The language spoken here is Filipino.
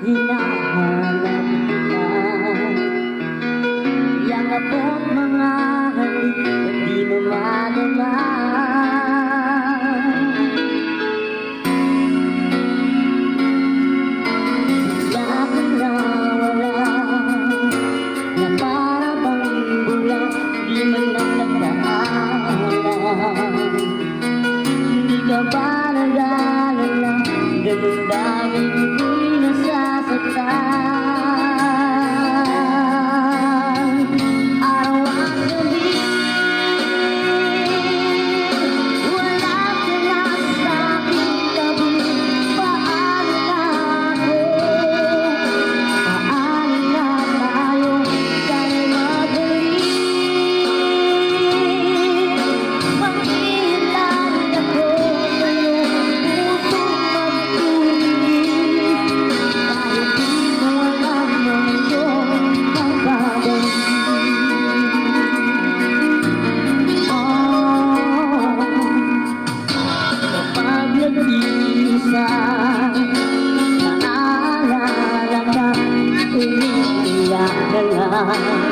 hinahanap kita. Yang abot mga halik na di mo madama. Hindi ka ba nag-aalala, ganun dami ko'y nasasaktan. Araw at gabi, wala ka na sa aking tabi. Paano na ako? Paano na tayo? Sana'y mabalik. Naalala ka, umiiyak ka lang.